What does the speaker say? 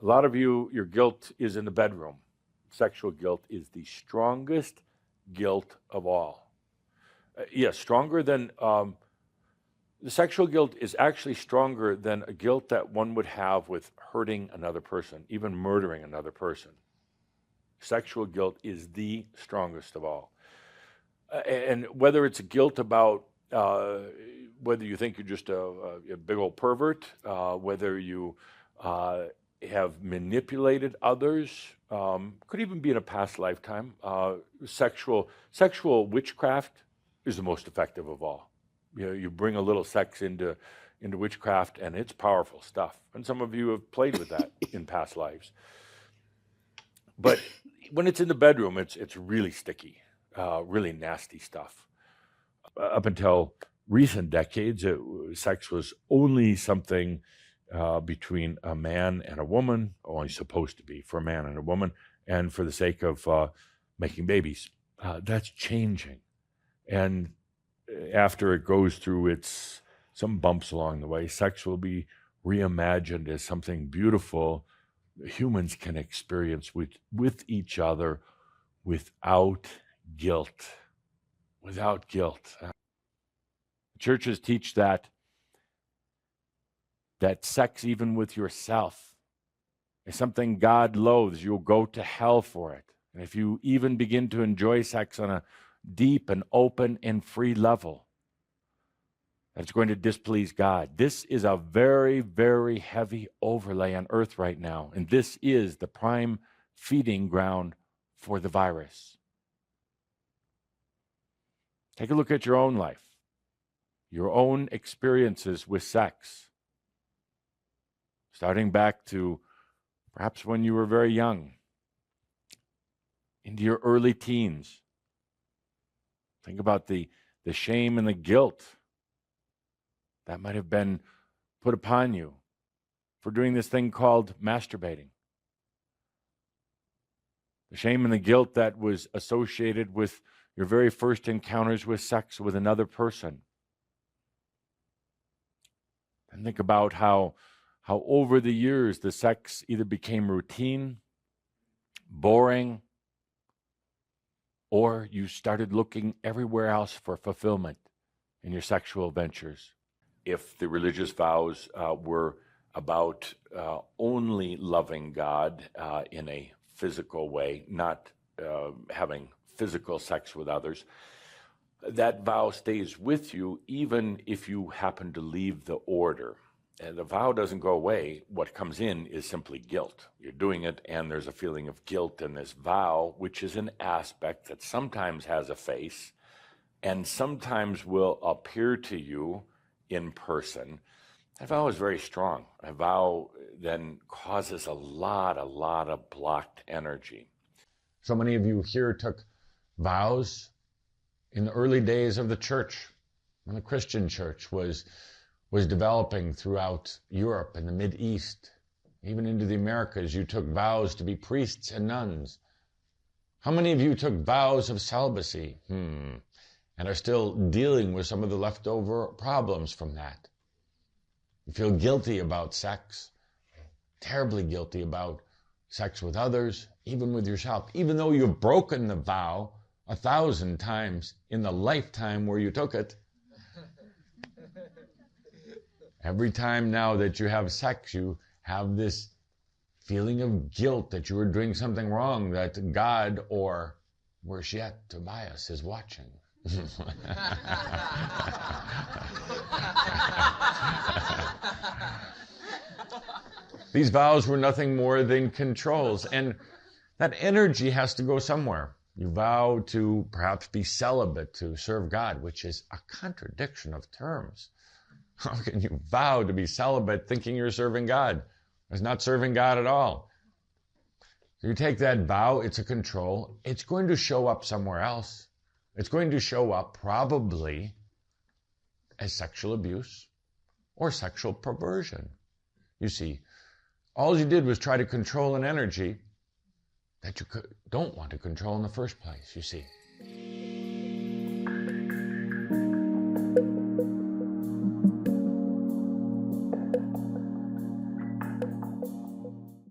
A lot of you, your guilt is in the bedroom. Sexual guilt is the strongest guilt of all. Yes, stronger than, the sexual guilt is actually stronger than a guilt that one would have with hurting another person, even murdering another person. Sexual guilt is the strongest of all. And whether it's a guilt about whether you think you're just a big old pervert, whether you have manipulated others, could even be in a past lifetime. Sexual witchcraft is the most effective of all. You know, you bring a little sex into witchcraft, and it's powerful stuff. And some of you have played with that in past lives. But when it's in the bedroom, it's really sticky, really nasty stuff. Up until recent decades, sex was only something between a man and a woman, only supposed to be for a man and a woman, and for the sake of making babies. That's changing. And after it goes through some bumps along the way, sex will be reimagined as something beautiful humans can experience with each other without guilt. Without guilt. Churches teach that sex, even with yourself, is something God loathes. You'll go to hell for it. And if you even begin to enjoy sex on a deep and open and free level, that's going to displease God. This is a very, very heavy overlay on earth right now. And this is the prime feeding ground for the virus. Take a look at your own life, your own experiences with sex, starting back to perhaps when you were very young, into your early teens. Think about the shame and the guilt that might have been put upon you for doing this thing called masturbating. The shame and the guilt that was associated with your very first encounters with sex with another person. And think about how over the years the sex either became routine, boring, or you started looking everywhere else for fulfillment in your sexual ventures. If the religious vows were about only loving God in a physical way, not having physical sex with others, that vow stays with you even if you happen to leave the order. And the vow doesn't go away. What comes in is simply guilt. You're doing it, and there's a feeling of guilt in this vow, which is an aspect that sometimes has a face and sometimes will appear to you in person. That vow is very strong. A vow then causes a lot of blocked energy. So many of you here took vows in the early days of the church, when the Christian church was developing throughout Europe and the Mideast. Even into the Americas, you took vows to be priests and nuns. How many of you took vows of celibacy and are still dealing with some of the leftover problems from that? You feel guilty about sex, terribly guilty about sex with others, even with yourself, even though you've broken the vow 1,000 times in the lifetime where you took it. Every time now that you have sex, you have this feeling of guilt that you were doing something wrong, that God, or worse yet, Tobias, is watching. These vows were nothing more than controls, and that energy has to go somewhere. You vow to perhaps be celibate, to serve God, which is a contradiction of terms. How can you vow to be celibate thinking you're serving God? It's not serving God at all. So you take that vow, it's a control. It's going to show up somewhere else. It's going to show up probably as sexual abuse or sexual perversion. You see, all you did was try to control an energy that you don't want to control in the first place, you see.